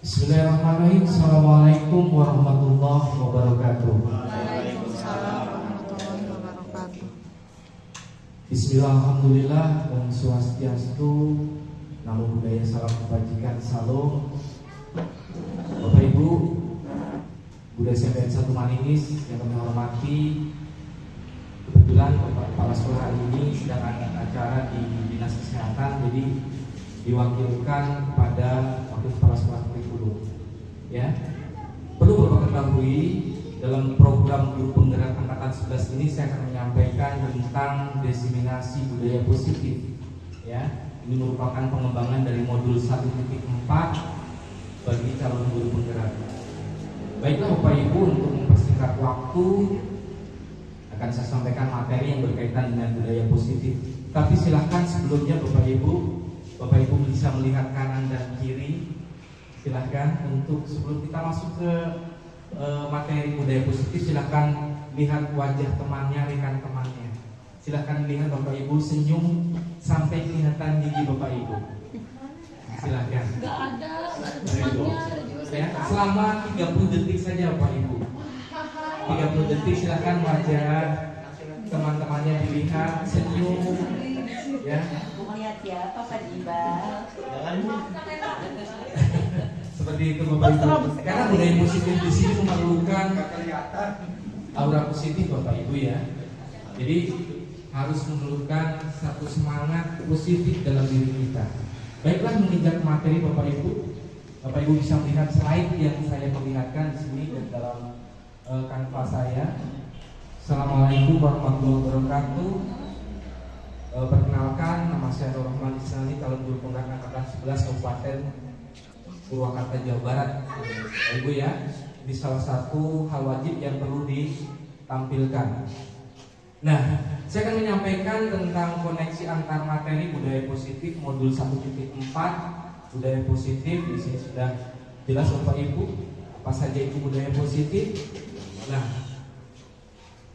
Bismillahirrahmanirrahim. Assalamualaikum warahmatullahi wabarakatuh. Waalaikumsalam warahmatullahi wabarakatuh. Bismillah, alhamdulillah, dan swastiastu, namo buddhaya, salam kebajikan, salam. Bapak Ibu, Buddha SMP Satu Maninis yang kami hormati, kebetulan Bapak Kepala Sekolah hari ini sedang ada acara di Dinas Kesehatan, jadi diwakilkan kepada Wakil Kepala Sekolah Kurikulum. Ya, perlu Bapak ketahui, dalam program Guru Penggerak Angkatan 11 ini saya akan menyampaikan tentang diseminasi budaya positif. Ya, ini merupakan pengembangan dari modul 1.4 bagi calon guru penggerak. Baiklah Bapak Ibu, untuk mempersingkat waktu akan saya sampaikan materi yang berkaitan dengan budaya positif. Tapi silahkan sebelumnya Bapak Ibu bisa melihat kanan dan kiri. Silahkan untuk sebelum kita masuk ke materi budaya positif, silahkan lihat wajah temannya, rekan temannya. Silahkan lihat Bapak Ibu, senyum sampai kelihatan gigi Bapak Ibu. Silahkan. Gak ada temannya, ada juga Ya, selama 30 detik saja Bapak Ibu. 30 detik silahkan wajah teman-temannya dilihat, senyum. Ya. Bukan lihat siapa Pak Jibal. Seperti itu Bapak Ibu. Karena budaya positif di sini memerlukan aura positif Bapak Ibu ya. Jadi harus memerlukan satu semangat positif dalam diri kita. Baiklah, menginjak materi Bapak Ibu. Bapak Ibu bisa melihat slide yang saya perlihatkan di sini dan dalam kanvas saya. Assalamualaikum warahmatullahi wabarakatuh. Perkenalkan, nama saya Nur Rahman Isnani, calon guru penggerak angkatan 11 Kabupaten Purwakarta, Jawa Barat. Bapak Ibu ya, ini salah satu hal wajib yang perlu ditampilkan. Nah, saya akan menyampaikan tentang koneksi antar materi budaya positif modul 1.4 budaya positif. Di sini sudah jelas Bapak Ibu apa saja itu budaya positif. Nah,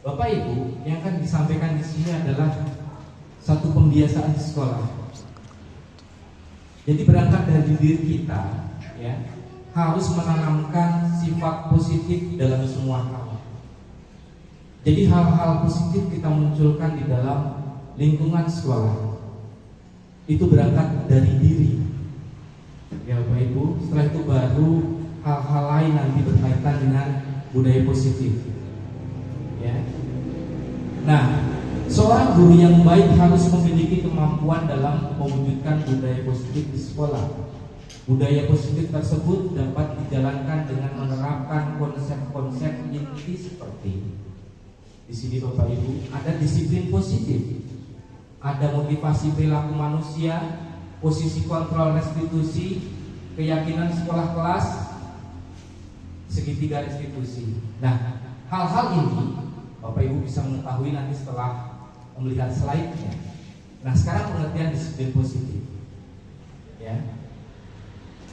Bapak Ibu, yang akan disampaikan di sini adalah satu pembiasaan di sekolah. Jadi berangkat dari diri kita, ya, harus menanamkan sifat positif dalam semua hal. Jadi hal-hal positif kita munculkan di dalam lingkungan sekolah. Itu berangkat dari diri. Ya Bapak Ibu, setelah itu baru hal-hal lain nanti berkaitan dengan budaya positif. Ya. Nah, seorang guru yang baik harus memiliki kemampuan dalam mewujudkan budaya positif di sekolah. Budaya positif tersebut dapat dijalankan dengan menerapkan konsep-konsep inti seperti di sini Bapak Ibu, ada disiplin positif, ada motivasi perilaku manusia, posisi kontrol restitusi, keyakinan sekolah kelas, segitiga restitusi. Nah, hal-hal ini Bapak Ibu bisa mengetahui nanti setelah melihat slide-nya. Nah, sekarang pengertian disiplin positif. Ya.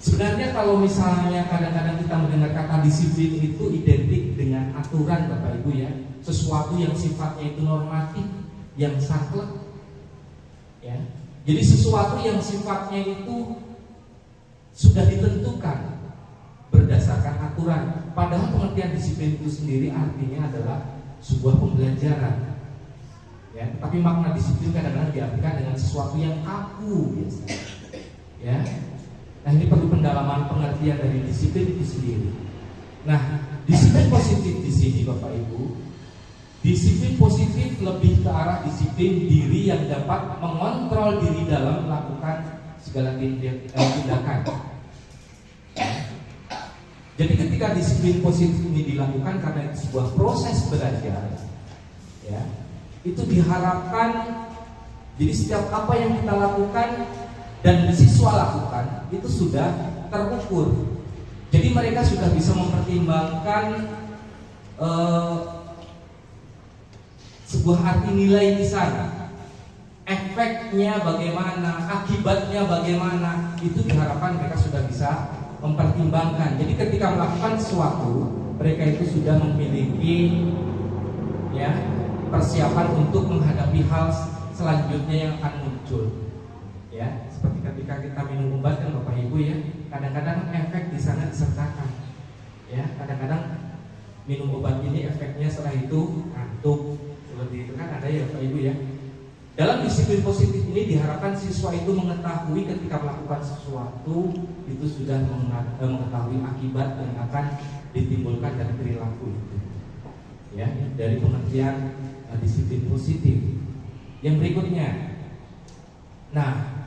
Sebenarnya kalau misalnya kadang-kadang kita mendengar kata disiplin itu identik dengan aturan Bapak Ibu ya, sesuatu yang sifatnya itu normatif, yang saklek. Ya. Jadi sesuatu yang sifatnya itu sudah ditentukan berdasarkan aturan. Padahal pengertian disiplin itu sendiri artinya adalah sebuah pembelajaran. Ya, tapi makna disiplin kadang-kadang diartikan dengan sesuatu yang kaku biasanya. Ya. Nah, ini perlu pendalaman pengertian dari disiplin itu sendiri. Nah, disiplin positif di sini Bapak Ibu, disiplin positif lebih ke arah disiplin diri yang dapat mengontrol diri dalam melakukan segala tindakan. Jadi ketika disiplin positif ini dilakukan karena itu sebuah proses belajar, ya, itu diharapkan jadi setiap apa yang kita lakukan dan siswa lakukan itu sudah terukur. Jadi mereka sudah bisa mempertimbangkan sebuah arti nilai di sana, efeknya bagaimana, akibatnya bagaimana, itu diharapkan mereka sudah bisa mempertimbangkan. Jadi ketika melakukan sesuatu, mereka itu sudah memiliki ya persiapan untuk menghadapi hal selanjutnya yang akan muncul. Ya, seperti ketika kita minum obat kan Bapak Ibu ya, kadang-kadang efek di sana disertakan. Ya, kadang-kadang minum obat ini efeknya setelah itu ngantuk, seperti itu kan ada ya Bapak Ibu ya. Dalam disiplin positif ini diharapkan siswa itu mengetahui ketika melakukan sesuatu itu sudah mengetahui akibat yang akan ditimbulkan dari perilaku itu. Ya, dari pengertian disiplin positif. Yang berikutnya, nah,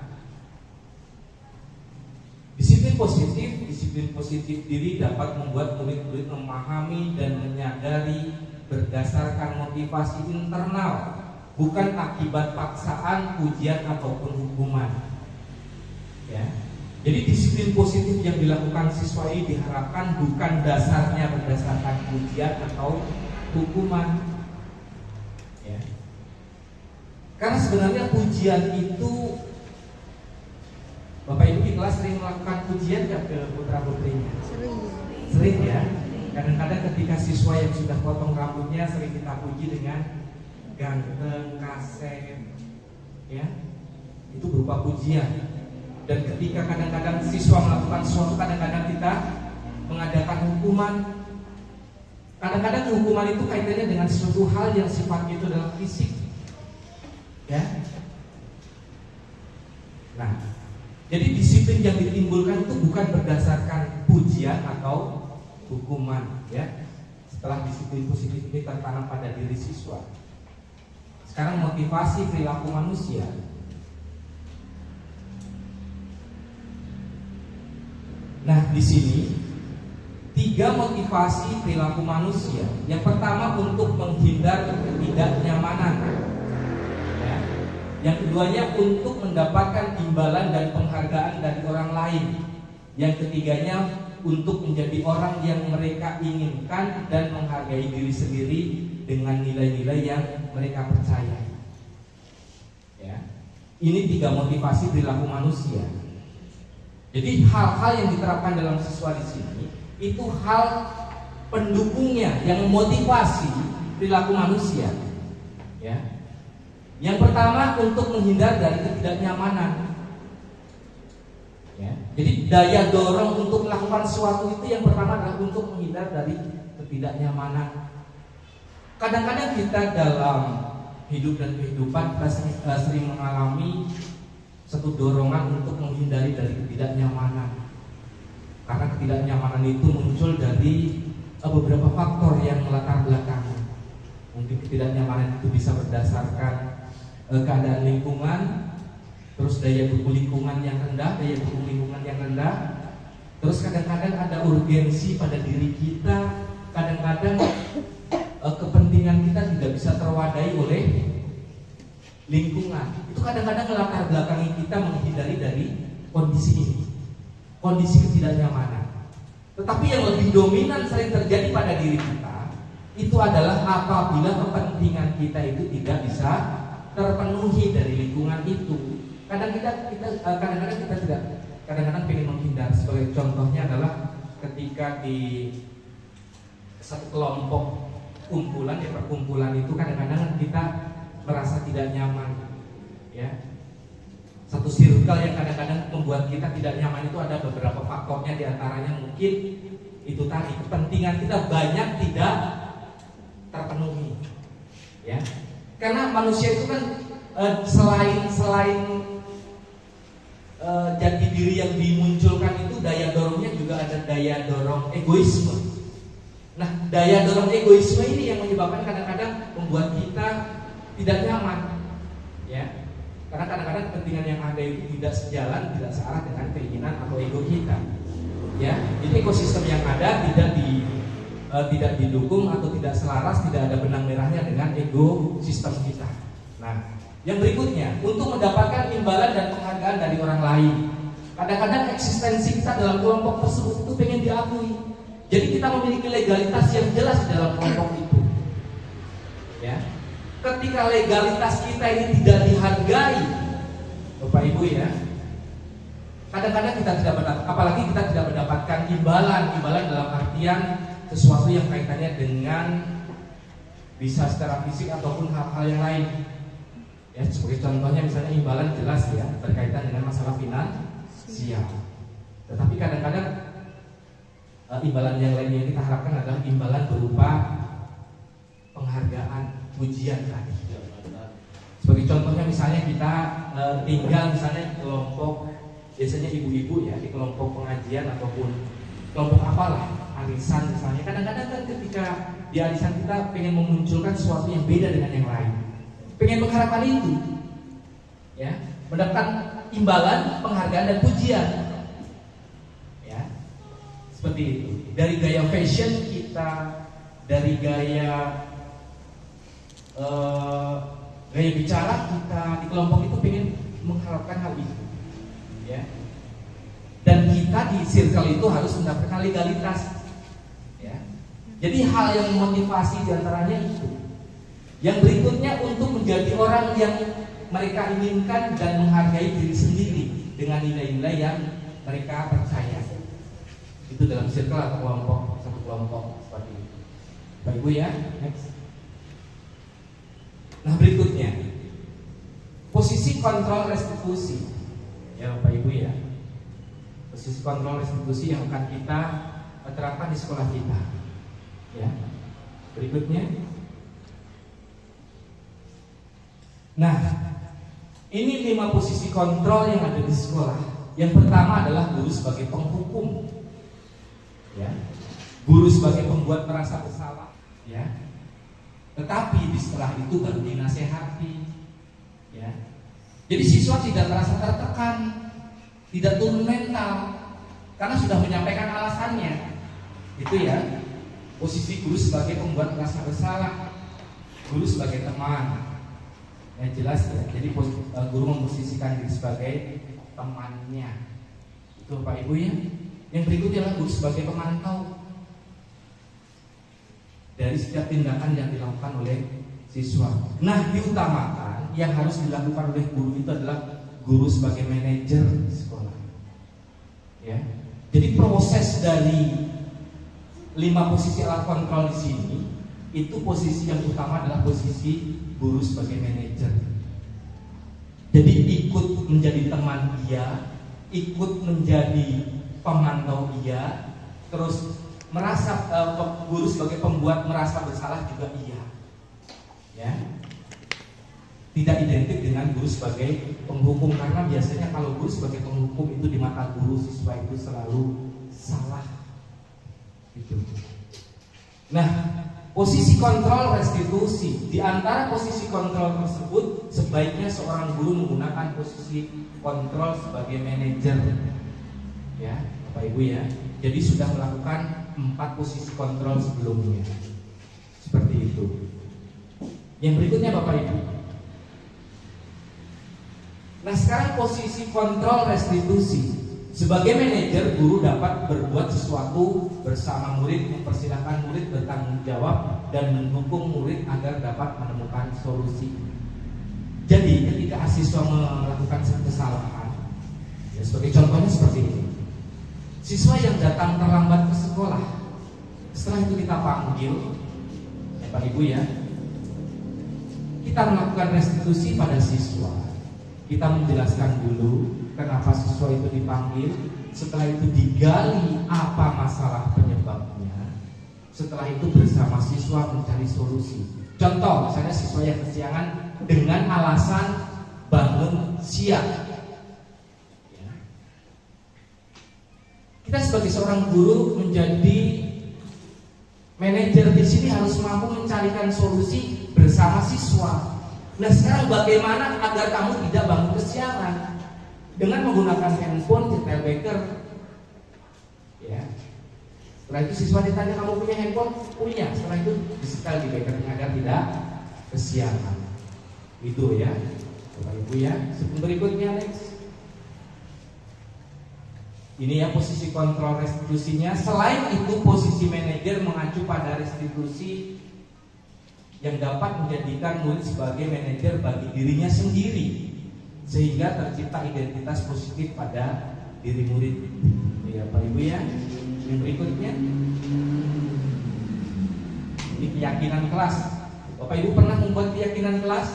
disiplin positif diri dapat membuat murid-murid memahami dan menyadari berdasarkan motivasi internal, bukan akibat paksaan, ujian ataupun hukuman. Ya. Jadi disiplin positif yang dilakukan siswa ini diharapkan bukan dasarnya berdasarkan ujian atau hukuman. Ya. Karena sebenarnya ujian itu, Bapak Ibu di kelas sering melakukan ujian nggak ke putra putrinya? Sering ya. Kadang-kadang ketika siswa yang sudah potong rambutnya sering kita puji dengan ganteng, kasep, ya, itu berupa pujian. Dan ketika kadang-kadang siswa melakukan sesuatu, kadang-kadang kita mengadakan hukuman. Kadang-kadang hukuman itu kaitannya dengan suatu hal yang sifatnya itu adalah fisik, ya. Nah, jadi disiplin yang ditimbulkan itu bukan berdasarkan pujian atau hukuman, ya. Setelah disiplin positif ini tertanam pada diri siswa. Sekarang motivasi perilaku manusia. Nah, di sini 3 motivasi perilaku manusia. Yang pertama untuk menghindar ketidaknyamanan. Ya. Yang keduanya untuk mendapatkan imbalan dan penghargaan dari orang lain. Yang ketiganya untuk menjadi orang yang mereka inginkan dan menghargai diri sendiri dengan nilai-nilai yang mereka percaya. Ya. Ini 3 motivasi perilaku manusia. Jadi hal-hal yang diterapkan dalam siswa di sini itu hal pendukungnya yang memotivasi perilaku manusia. Ya. Yang pertama untuk menghindar dari ketidaknyamanan. Ya. Jadi daya dorong untuk melakukan sesuatu itu yang pertama adalah untuk menghindar dari ketidaknyamanan. Kadang-kadang kita dalam hidup dan kehidupan kita sering mengalami satu dorongan untuk menghindari dari ketidaknyamanan. Karena ketidaknyamanan itu muncul dari beberapa faktor yang melatar belakangi. Mungkin ketidaknyamanan itu bisa berdasarkan keadaan lingkungan, terus daya dukung lingkungan yang rendah, terus kadang-kadang ada urgensi pada diri kita, kadang-kadang kepentingan kita tidak bisa terwadai oleh lingkungan. Itu kadang-kadang melatar belakangi kita menghindari dari kondisi ini, kondisi ketidaknyamanan. Tetapi yang lebih dominan sering terjadi pada diri kita itu adalah apabila kepentingan kita itu tidak bisa terpenuhi dari lingkungan itu. Kadang-kadang kita tidak, kadang-kadang pengen menghindar. Sebagai contohnya adalah ketika di satu kelompok kumpulan, ya perkumpulan itu kadang-kadang kita merasa tidak nyaman, ya. Satu circle yang kadang-kadang membuat kita tidak nyaman itu ada beberapa faktornya, diantaranya mungkin itu tadi kepentingan kita banyak tidak terpenuhi, ya. Karena manusia itu kan selain jati diri yang dimunculkan itu daya dorongnya juga ada daya dorong egoisme. Nah, daya dorong egoisme ini yang menyebabkan kadang-kadang membuat kita tidak nyaman, ya. Karena kadang-kadang kepentingan yang ada itu tidak sejalan, tidak searah dengan keinginan atau ego kita, ya. Jadi ekosistem yang ada tidak didukung atau tidak selaras, tidak ada benang merahnya dengan ego sistem kita. Nah, yang berikutnya untuk mendapatkan imbalan dan penghargaan dari orang lain. Kadang-kadang eksistensi kita dalam kelompok tersebut itu pengen diakui. Jadi kita memiliki legalitas yang jelas di dalam kelompok itu, ya. Ketika legalitas kita ini tidak dihargai, Bapak Ibu, ya, kadang-kadang kita tidak apalagi kita tidak mendapatkan imbalan dalam artian sesuatu yang kaitannya dengan bisa secara fisik ataupun hal-hal yang lain, Ya, sebagai contohnya misalnya imbalan jelas ya berkaitan dengan masalah finansial. Tetapi kadang-kadang imbalan yang lainnya yang kita harapkan adalah imbalan berupa penghargaan, pujian tadi. Sebagai contohnya misalnya kita tinggal misalnya di kelompok, biasanya ibu-ibu ya di kelompok pengajian ataupun kelompok apalah, arisan misalnya. Kadang-kadang kan ketika di arisan kita pengen memunculkan sesuatu yang beda dengan yang lain, pengen mengharapkan itu, ya, mendapatkan imbalan, penghargaan dan pujian, ya, seperti itu. Dari gaya fashion kita, dari gaya gaya bicara kita di kelompok itu pengen mengharapkan hal itu, ya. Dan kita di circle itu harus mendapatkan legalitas, ya. Jadi hal yang memotivasi diantaranya itu. Yang berikutnya untuk menjadi orang yang mereka inginkan dan menghargai diri sendiri dengan nilai-nilai yang mereka percaya. Itu dalam circle atau kelompok, satu kelompok seperti itu. Bapak Ibu ya, next. Nah berikutnya, posisi kontrol restitusi. Ya Bapak Ibu ya, posisi kontrol restitusi yang akan kita terapkan di sekolah kita. Ya, berikutnya. Nah, ini 5 posisi kontrol yang ada di sekolah. Yang pertama adalah guru sebagai penghukum, ya, guru sebagai pembuat merasa bersalah, ya. Tetapi di setelah itu baru dinasehati, ya. Jadi siswa tidak merasa tertekan, tidak turun mental, karena sudah menyampaikan alasannya. Itu ya, posisi guru sebagai pembuat merasa bersalah, guru sebagai teman. Ya jelas ya, jadi guru memposisikan diri sebagai temannya. Itu Bapak Ibu ya. Yang berikutnya adalah guru sebagai pemantau dari setiap tindakan yang dilakukan oleh siswa. Nah, diutamakan yang harus dilakukan oleh guru itu adalah guru sebagai manajer sekolah. Ya. Jadi proses dari 5 posisi alat kontrol di sini, itu posisi yang utama adalah posisi guru sebagai manajer. Jadi ikut menjadi teman dia, ikut menjadi pemantau dia, terus merasa guru sebagai pembuat merasa bersalah juga iya, ya. Tidak identik dengan guru sebagai penghukum, karena biasanya kalau guru sebagai penghukum itu di mata guru siswa itu selalu salah, gitu. Nah, posisi kontrol restitusi, di antara posisi kontrol tersebut sebaiknya seorang guru menggunakan posisi kontrol sebagai manajer, ya Bapak Ibu ya. Jadi sudah melakukan 4 posisi kontrol sebelumnya, seperti itu. Yang berikutnya Bapak Ibu. Nah sekarang posisi kontrol restitusi. Sebagai manajer, guru dapat berbuat sesuatu bersama murid, mempersilahkan murid bertanggung jawab dan mendukung murid agar dapat menemukan solusi. Jadi ketika siswa melakukan kesalahan, ya, sebagai contohnya seperti ini. Siswa yang datang terlambat ke sekolah, setelah itu kita panggil, Bapak Ibu ya, kita melakukan restitusi pada siswa. Kita menjelaskan dulu kenapa siswa itu dipanggil. Setelah itu digali apa masalah penyebabnya. Setelah itu bersama siswa mencari solusi. Contoh, misalnya siswa yang kesiangan dengan alasan bangun siang. Ya. Kita sebagai seorang guru menjadi manajer di sini harus mampu mencarikan solusi bersama siswa. Nah sekarang bagaimana agar kamu tidak bangun kesiangan? Dengan menggunakan handphone, detail baker, ya. Setelah itu siswa ditanya, kamu punya handphone? Punya. Setelah itu disetel di baker agar tidak kesiangan. Itu ya, Bapak Ibu ya. Sebelum berikutnya next. Ini ya posisi kontrol restitusinya. Selain itu posisi manajer mengacu pada restitusi yang dapat menjadikan murid sebagai manajer bagi dirinya sendiri, sehingga tercipta identitas positif pada diri murid. Ya Pak Ibu ya. Yang berikutnya, ini keyakinan kelas. Bapak Ibu pernah membuat keyakinan kelas?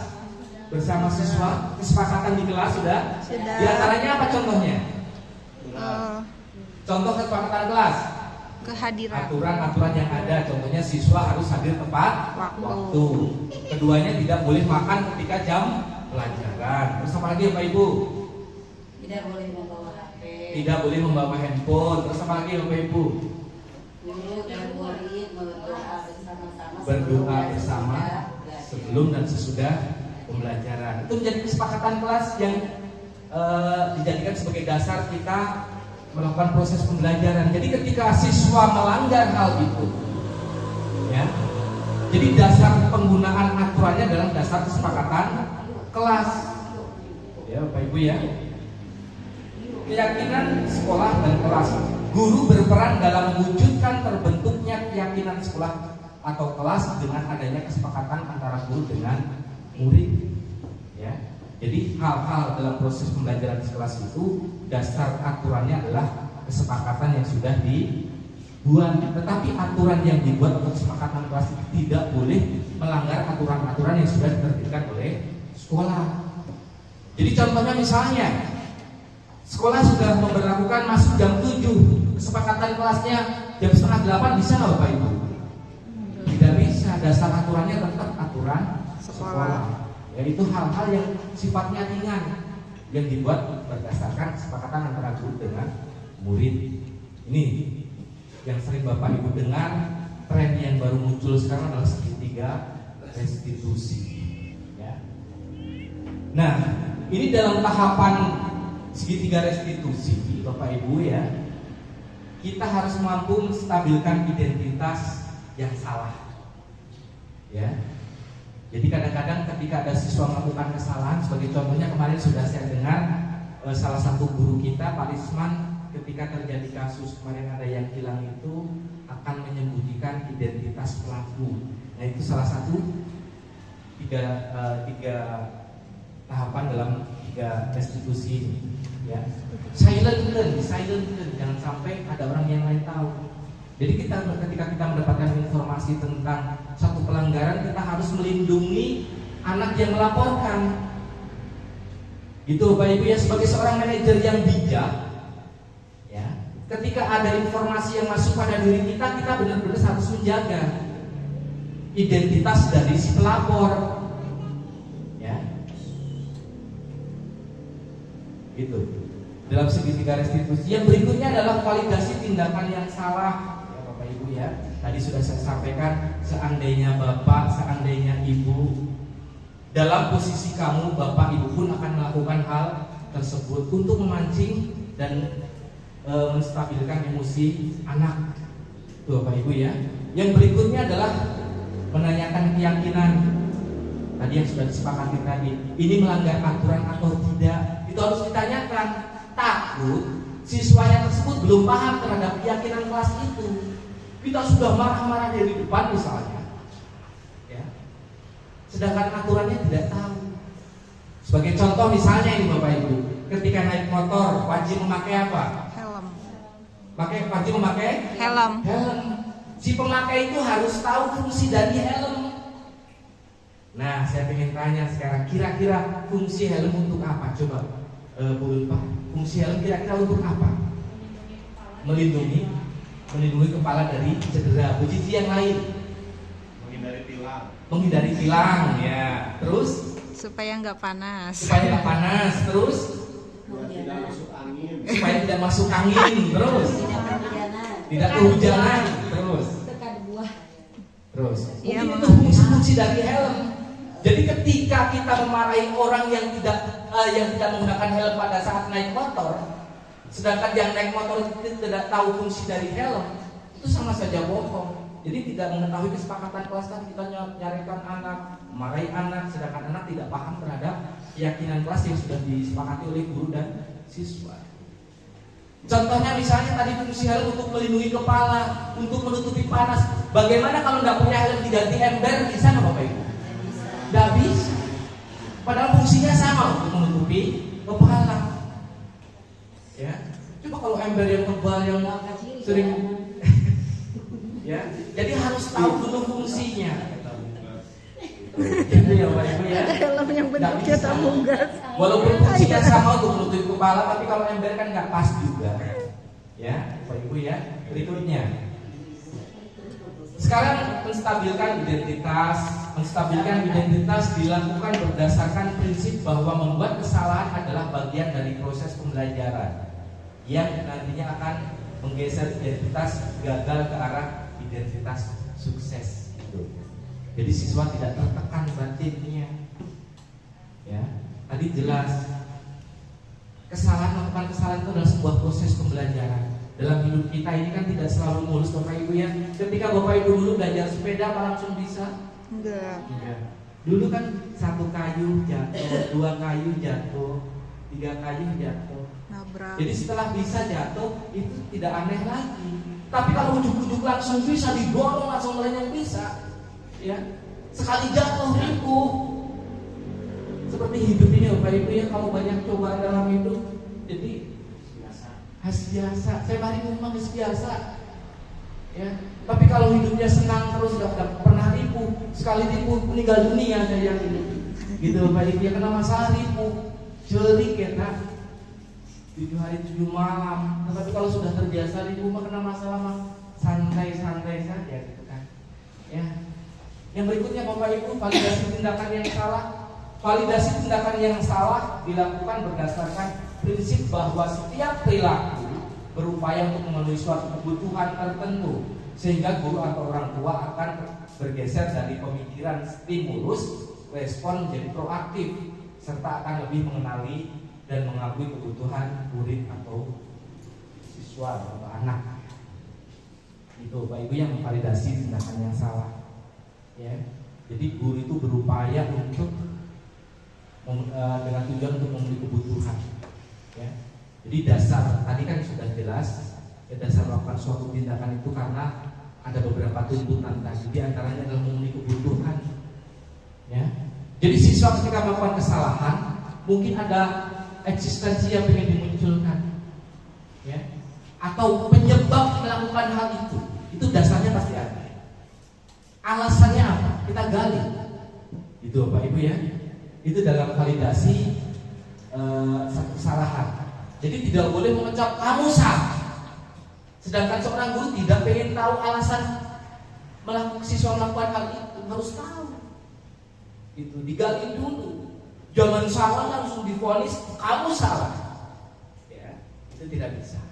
bersama siswa, kesepakatan di kelas sudah? Sudah. Di antaranya apa contohnya? Eh, Contoh kesepakatan kelas. Kehadiran. Aturan-aturan yang ada, contohnya siswa harus hadir tepat Waktu. Keduanya tidak boleh makan ketika jam pelajaran. Terus apa lagi Bapak Ibu? Tidak boleh membawa HP. Tidak boleh membawa handphone. Terus apa lagi Bapak Ibu? Guru dan murid berdoa bersama-sama. Berdoa bersama sebelum dan sesudah pembelajaran. Itu menjadi kesepakatan kelas yang dijadikan sebagai dasar kita melakukan proses pembelajaran. Jadi ketika siswa melanggar hal itu, ya, jadi dasar penggunaan aturannya adalah dasar kesepakatan kelas. Ya, Bapak Ibu ya. Keyakinan sekolah dan kelas. Guru berperan dalam mewujudkan terbentuknya keyakinan sekolah atau kelas dengan adanya kesepakatan antara guru dengan murid. Ya. Jadi hal-hal dalam proses pembelajaran di kelas itu dasar aturannya adalah kesepakatan yang sudah dibuat. Tetapi aturan yang dibuat untuk kesepakatan kelas itu tidak boleh melanggar aturan-aturan yang sudah diterbitkan oleh sekolah. Jadi contohnya misalnya sekolah sudah memberlakukan masuk jam 7, kesepakatan kelasnya jam setengah 8, bisa nggak Bapak Ibu? Tidak bisa. Dasar aturannya tetap aturan sekolah. Yaitu hal-hal yang sifatnya ringan yang dibuat berdasarkan kesepakatan antara guru dengan murid. Ini yang sering Bapak Ibu dengar, tren yang baru muncul sekarang adalah segitiga restitusi. Ya. Nah, ini dalam tahapan segitiga restitusi, Bapak Ibu ya, kita harus mampu menstabilkan identitas yang salah. Ya. Jadi kadang-kadang ketika ada siswa melakukan kesalahan, sebagai contohnya kemarin sudah saya dengar salah satu guru kita, Pak Risman, ketika terjadi kasus kemarin ada yang hilang itu akan menyembunyikan identitas pelaku. Nah itu salah satu tiga tahapan dalam tiga restitusi ini. Ya. Silent, jangan sampai ada orang yang lain tahu. Jadi ketika kita mendapatkan informasi tentang satu pelanggaran, kita harus melindungi anak yang melaporkan. Itu Bapak Ibu ya, sebagai seorang manajer yang bijak, ya, ketika ada informasi yang masuk pada diri kita, kita benar-benar harus menjaga identitas dari si pelapor. Ya. Gitu. Dalam segitiga restitusi yang berikutnya adalah validasi tindakan yang salah. Ya, tadi sudah saya sampaikan, seandainya Bapak, seandainya Ibu dalam posisi kamu, Bapak Ibu pun akan melakukan hal tersebut untuk memancing dan menstabilkan emosi anak. Tuh Bapak Ibu ya. Yang berikutnya adalah menanyakan keyakinan. Tadi yang sudah disepakati tadi, ini melanggar aturan atau tidak, itu harus ditanyakan. Takut siswanya tersebut belum paham terhadap keyakinan kelas itu. Kita sudah marah-marah dari depan misalnya, ya. Sedangkan aturannya tidak tahu. Sebagai contoh misalnya ini Bapak Ibu, ketika naik motor wajib memakai apa? Helm. Wajib memakai Helm. Si pemakai itu harus tahu fungsi dari helm. Nah, saya ingin tanya sekarang, kira-kira fungsi helm untuk apa? Coba, Bu Ulfa, fungsi helm kira-kira untuk apa? Melindungi kepala dari cedera. Posisi yang lain, menghindari tilang ya. Terus Supaya nggak panas. Terus supaya tidak masuk angin. Terus tidak kehujanan. Terus Iya, itu fungsi dari helm. Jadi ketika kita memarahi orang yang tidak menggunakan helm pada saat naik motor, sedangkan yang naik motor itu tidak tahu fungsi dari helm, itu sama saja bohong. Jadi tidak mengetahui kesepakatan kelas tadi, kita nyarikan anak, memarahi anak, sedangkan anak tidak paham terhadap keyakinan kelas yang sudah disepakati oleh guru dan siswa. Contohnya misalnya tadi fungsi helm untuk melindungi kepala, untuk menutupi panas. Bagaimana kalau nggak punya helm diganti ember, bisa nggak Bapak Ibu? Nggak bisa. Padahal fungsinya sama untuk menutupi kepala. Ya, coba kalau ember yang tebal yang sering, ya, jadi harus tahu dulu fungsinya. Gitu ya Bapak Ibu ya. Ada helm yang Nggak bentuknya bisa. tabung gas. Walaupun fungsinya sama untuk menutupi kepala, tapi kalau ember kan nggak pas juga. Ya, Bapak Ibu ya. Berikutnya. Sekarang menstabilkan identitas dilakukan berdasarkan prinsip bahwa membuat kesalahan adalah bagian dari proses pembelajaran yang nantinya akan menggeser identitas gagal ke arah identitas sukses. Jadi siswa tidak tertekan batinnya. Ya, tadi jelas melakukan kesalahan itu adalah sebuah proses pembelajaran. Dalam hidup kita ini kan tidak selalu mulus Bapak Ibu ya. Ketika Bapak Ibu dulu belajar sepeda apa langsung bisa? Enggak. Iya. Dulu kan 1 kayu jatuh, 2 kayu jatuh, 3 kayu jatuh. Nabrak. Jadi setelah bisa jatuh itu tidak aneh lagi. Tapi kalau ujuk-ujuk langsung bisa didorong langsung melenyap bisa. Ya. Sekali jatuh ripuh. Seperti hidup ini Bapak Ibu ya, kalau banyak cobaan dalam hidup jadi biasa. Saya mari memang biasa. Ya. Tapi kalau hidupnya senang terus nggak pernah ripuh, sekali ripuh meninggal dunia saya ini. Gitu Bapak Ibu ya, kena masalah ripuh, cerik kita 7 hari 7 malam. Tapi kalau sudah terbiasa ripuh mah kena masalah mah santai-santai saja gitu kan. Ya. Yang berikutnya Bapak Ibu, validasi tindakan yang salah. Validasi tindakan yang salah dilakukan berdasarkan prinsip bahwa setiap perilaku berupaya untuk memenuhi suatu kebutuhan tertentu, sehingga guru atau orang tua akan bergeser dari pemikiran stimulus respon menjadi proaktif, serta akan lebih mengenali dan mengakui kebutuhan murid atau siswa atau anak. Itu Bapak Ibu yang memvalidasi tindakan yang salah. Ya, jadi guru itu berupaya untuk dengan tujuan untuk memenuhi kebutuhan. Ya. Jadi dasar tadi kan sudah jelas, dasar melakukan suatu tindakan itu karena ada beberapa tuntutan tadi, di antaranya adalah memenuhi kebutuhan. Ya. Jadi siswa ketika melakukan kesalahan mungkin ada eksistensi yang ingin dimunculkan, ya, atau penyebab melakukan hal itu dasarnya pasti ada. Alasannya apa? Kita gali. Itu Bapak Ibu ya. Itu dalam validasi kesalahan. Jadi tidak boleh mengecap kamu salah. Sedangkan seorang guru tidak pengen tahu alasan siswa melakukan hal itu, harus tahu. Itu digali dulu. Jangan salah langsung divonis kamu salah. Ya, itu tidak bisa.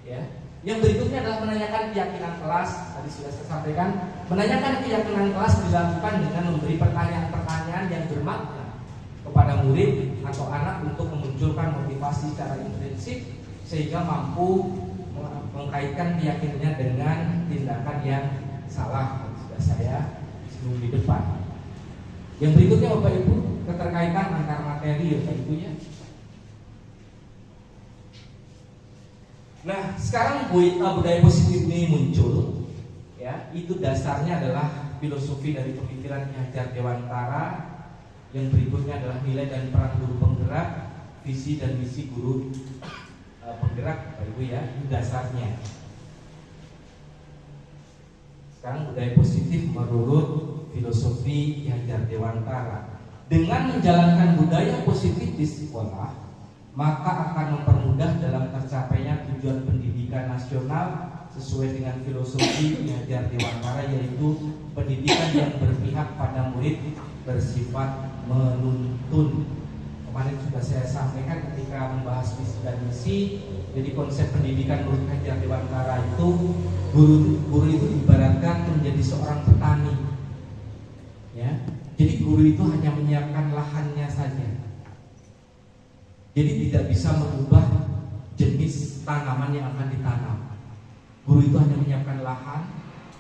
Ya. Yang berikutnya adalah menanyakan keyakinan kelas. Tadi sudah saya sampaikan, menanyakan keyakinan kelas dilakukan dengan memberi pertanyaan-pertanyaan yang bermakna kepada murid atau anak untuk memunculkan motivasi secara intrinsik sehingga mampu mengkaitkan keyakinannya dengan tindakan yang salah. Sudah saya sebelum di depan. Yang berikutnya Bapak Ibu, keterkaitan antar materi Bapak Ibu ya. Nah, sekarang budaya positif ini muncul, ya, itu dasarnya adalah filosofi dari pemikiran Ki Hajar Dewantara. Yang berikutnya adalah nilai dan peran guru penggerak, visi dan misi guru penggerak, Bapak Ibu ya, itu dasarnya. Sekarang budaya positif menurut filosofi Ki Hajar Dewantara. Dengan menjalankan budaya positif di sekolah, maka akan mempermudah dalam tercapainya tujuan pendidikan nasional sesuai dengan filosofi Ki Hajar Dewantara, yaitu pendidikan yang berpihak pada murid, bersifat menuntun. Kemarin sudah saya sampaikan ketika membahas visi dan misi. Jadi konsep pendidikan menurut Ki Hajar Dewantara itu guru itu ibaratkan menjadi seorang petani. Ya, jadi guru itu hanya menyiapkan lahannya saja. Jadi tidak bisa merubah jenis tanaman yang akan ditanam. Guru itu hanya menyiapkan lahan,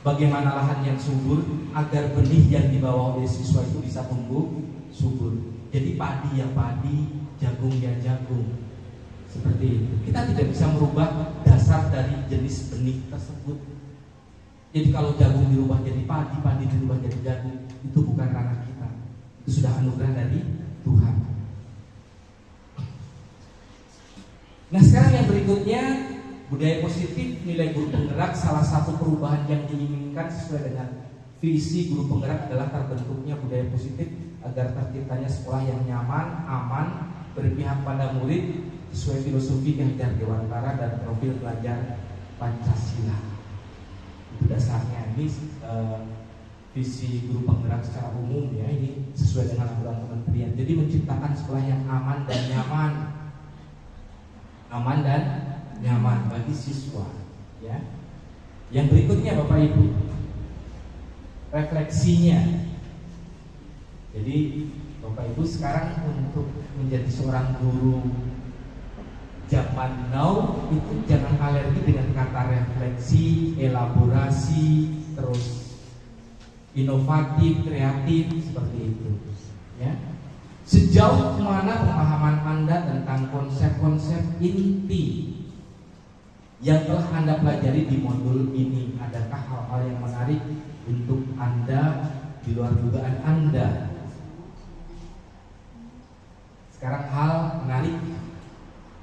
bagaimana lahan yang subur agar benih yang dibawa oleh siswa itu bisa tumbuh subur. Jadi padi ya padi, jagung ya jagung. Seperti itu. Kita tidak bisa merubah dasar dari jenis benih tersebut. Jadi kalau jagung dirubah jadi padi, padi dirubah jadi jagung, itu bukan ranah kita. Itu sudah anugerah dari Tuhan. Nah, sekarang yang berikutnya, budaya positif nilai guru penggerak. Salah satu perubahan yang diinginkan sesuai dengan visi guru penggerak adalah terbentuknya budaya positif agar terciptanya sekolah yang nyaman, aman, berpihak pada murid sesuai filosofi Ki-Hajar Dewantara dan profil pelajar Pancasila. Itu dasarnya. Ini visi guru penggerak secara umum ya, ini sesuai dengan aturan kementerian. Jadi menciptakan sekolah yang aman dan nyaman bagi siswa. Ya. Yang berikutnya Bapak Ibu, refleksinya. Jadi Bapak Ibu sekarang untuk menjadi seorang guru zaman now itu jangan alergi dengan kata refleksi, elaborasi, terus inovatif, kreatif seperti itu. Ya. Sejauh mana pemahaman Anda tentang konsep-konsep inti yang telah Anda pelajari di modul ini? Adakah hal-hal yang menarik untuk Anda di luar dugaan Anda? Sekarang hal menarik.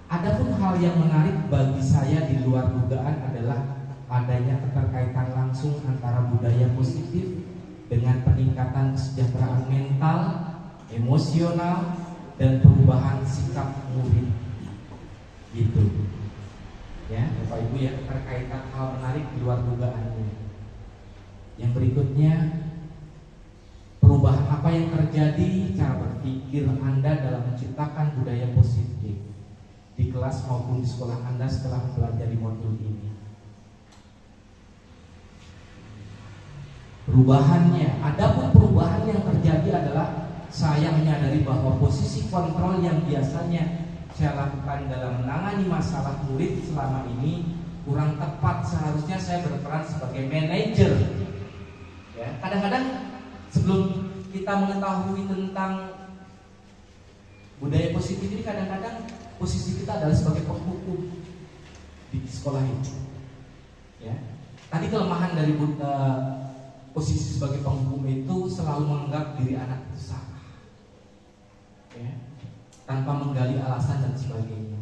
Adapun hal yang menarik bagi saya di luar dugaan adalah adanya keterkaitan langsung antara budaya positif dengan peningkatan kesejahteraan mental, emosional, dan perubahan sikap murid. Gitu. Ya, Bapak Ibu ya, terkaitan hal menarik di luar dugaannya. Yang berikutnya, perubahan apa yang terjadi cara berpikir Anda dalam menciptakan budaya positif di kelas maupun di sekolah Anda setelah mempelajari modul ini. Perubahannya, adapun perubahan yang terjadi adalah saya menyadari bahwa posisi kontrol yang biasanya saya lakukan dalam menangani masalah murid selama ini kurang tepat. Seharusnya saya berperan sebagai manajer. Ya, kadang-kadang sebelum kita mengetahui tentang budaya positif ini, kadang-kadang posisi kita adalah sebagai penghukum di sekolah ini. Ya, tadi kelemahan dari posisi sebagai penghukum itu selalu menganggap diri anak itu salah. Ya. Tanpa menggali alasan dan sebagainya.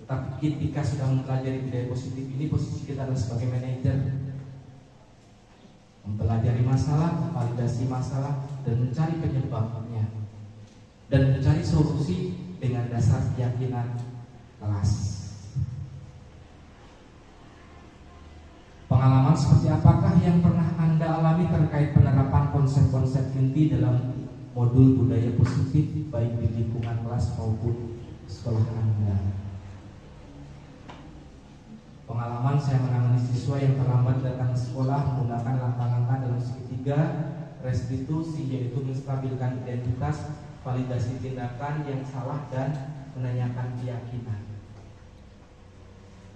Tetapi ketika sudah mempelajari budaya positif ini, posisi kita adalah sebagai manajer, mempelajari masalah, memvalidasi masalah, dan mencari penyebabnya, dan mencari solusi dengan dasar keyakinan kelas. Pengalaman seperti apakah yang pernah Anda alami terkait penerapan konsep-konsep inti dalam modul budaya positif baik di lingkungan kelas maupun sekolah Anda? Pengalaman saya menangani siswa yang terlambat datang ke sekolah menggunakan langkah-langkah dalam segitiga restitusi, yaitu menstabilkan identitas, validasi tindakan yang salah, dan menanyakan keyakinan.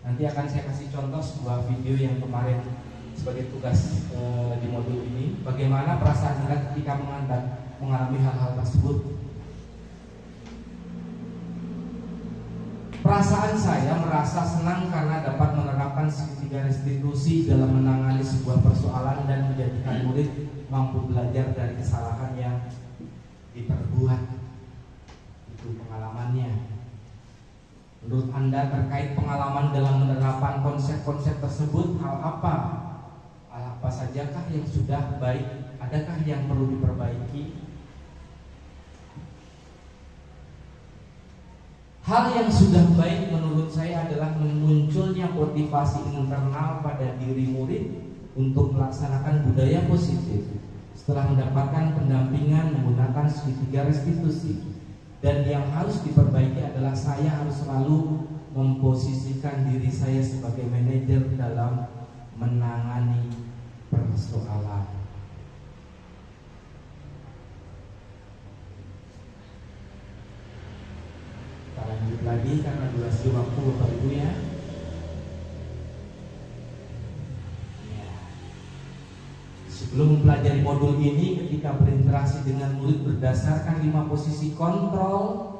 Nanti akan saya kasih contoh sebuah video yang kemarin sebagai tugas di modul ini. Bagaimana perasaan Anda ketika mengalami hal-hal tersebut? Perasaan saya merasa senang karena dapat menerapkan segitiga restitusi dalam menangani sebuah persoalan dan menjadikan murid mampu belajar dari kesalahan yang diperbuat. Itu pengalamannya. Menurut Anda terkait pengalaman dalam menerapkan konsep-konsep tersebut, hal apa sajakah yang sudah baik? Adakah yang perlu diperbaiki? Hal yang sudah baik menurut saya adalah munculnya motivasi internal pada diri murid untuk melaksanakan budaya positif setelah mendapatkan pendampingan menggunakan segitiga restitusi. Dan yang harus diperbaiki adalah saya harus selalu memposisikan diri saya sebagai manajer dalam menangani persoalan. Kita lanjut lagi karena durasi waktu Bapak Ibu ya. Sebelum mempelajari modul ini, ketika berinteraksi dengan murid berdasarkan 5 posisi kontrol,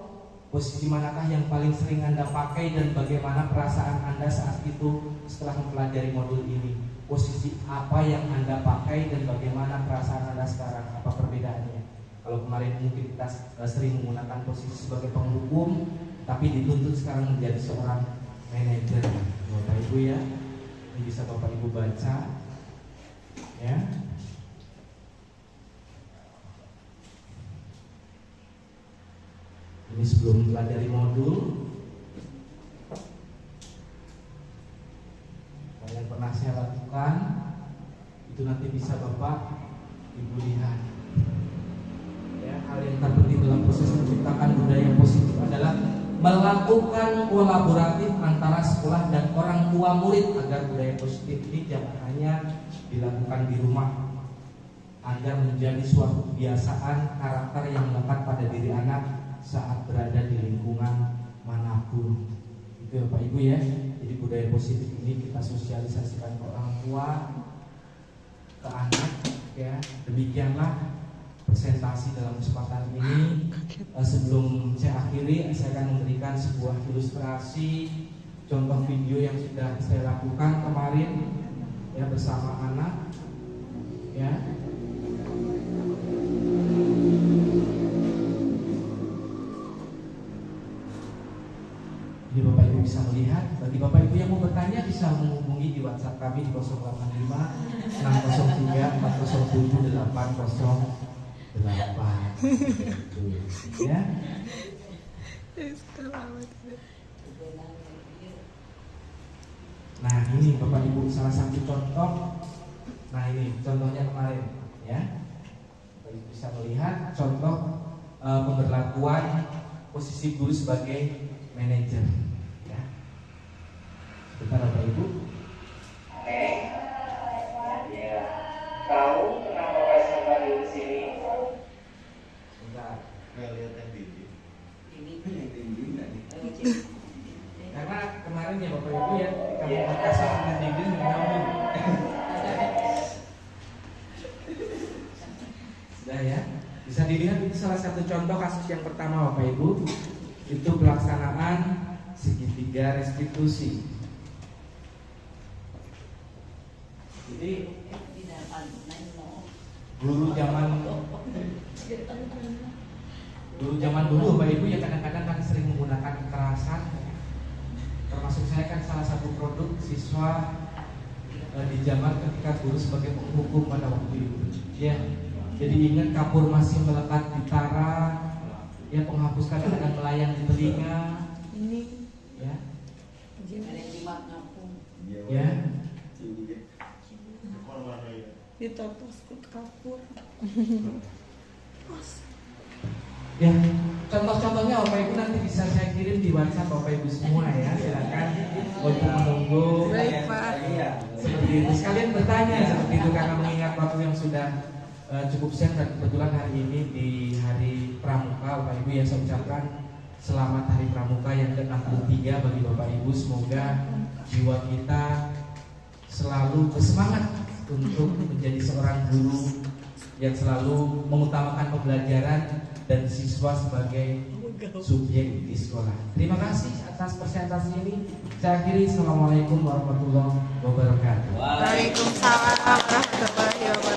posisi manakah yang paling sering Anda pakai dan bagaimana perasaan Anda saat itu setelah mempelajari modul ini? Posisi apa yang Anda pakai dan bagaimana perasaan Anda sekarang? Apa perbedaannya? Kalau kemarin mungkin kita sering menggunakan posisi sebagai penghukum, tapi dituntut sekarang menjadi seorang manajer. Bapak Ibu ya, ini bisa Bapak Ibu baca ya. ini sebelum pelajari modul, yang pernah saya lakukan itu nanti bisa Bapak Ibu lihat. Ya, hal yang terpenting dalam proses menciptakan budaya positif adalah melakukan kolaboratif antara sekolah dan orang tua murid agar budaya positif ini jangan hanya dilakukan di rumah, agar menjadi suatu kebiasaan karakter yang melekat pada diri anak saat berada di lingkungan manapun. Itu ya Pak Ibu ya. Jadi budaya positif ini kita sosialisasikan ke orang tua, ke anak ya. Demikianlah presentasi dalam kesempatan ini. Sebelum saya akhiri, saya akan memberikan sebuah ilustrasi contoh video yang sudah saya lakukan kemarin ya bersama anak ya. Jadi Bapak Ibu bisa melihat. Bagi Bapak Ibu yang mau bertanya bisa menghubungi di WhatsApp kami di 085 603 407 808 ya. Nah ini Bapak Ibu salah satu contoh. Nah ini contohnya kemarin ya. Bapak Ibu bisa melihat contoh pemberlakuan posisi guru sebagai manajer ya. Sebentar Bapak Ibu. Ya. Tahu kenapa Pak Sabar di sini? Sebentar. Lihat yang tinggi. Ini Karena kemarin ya Bapak Ibu ya, kamu Makassar dengan tinggi dengan sudah ya. Bisa dilihat itu salah satu contoh kasus yang pertama Bapak Ibu. Itu pelaksanaan segitiga restitusi. Jadi dulu zaman dulu Bapak Ibu ya kadang-kadang kan sering menggunakan kekerasan. Termasuk saya kan salah satu produk siswa di zaman ketika guru sebagai penghukum pada waktu itu. Ya, jadi ingat kapur masih melekat di tara. Ya, penghapus kadang-kadang melayang di telinga. Ini Ya. ada jimat ngapung. Ya. ditotos kut kapur. Ya, contoh-contohnya Bapak Ibu nanti bisa saya kirim di WhatsApp Bapak Ibu semua ya. Silakan untuk menunggu. Baik, Pak. Seperti itu. Sekalian bertanya seperti itu karena mengingat waktu yang sudah cukup siang dan kebetulan hari ini di hari Pramuka Bapak Ibu ya, saya ucapkan selamat hari Pramuka yang ke-63 bagi Bapak Ibu. Semoga jiwa kita selalu bersemangat untuk menjadi seorang guru yang selalu mengutamakan pembelajaran dan siswa sebagai subjek di sekolah. Terima kasih atas presentasi ini. Saya akhiri. Assalamualaikum warahmatullahi wabarakatuh. Waalaikumsalam warahmatullahi wabarakatuh.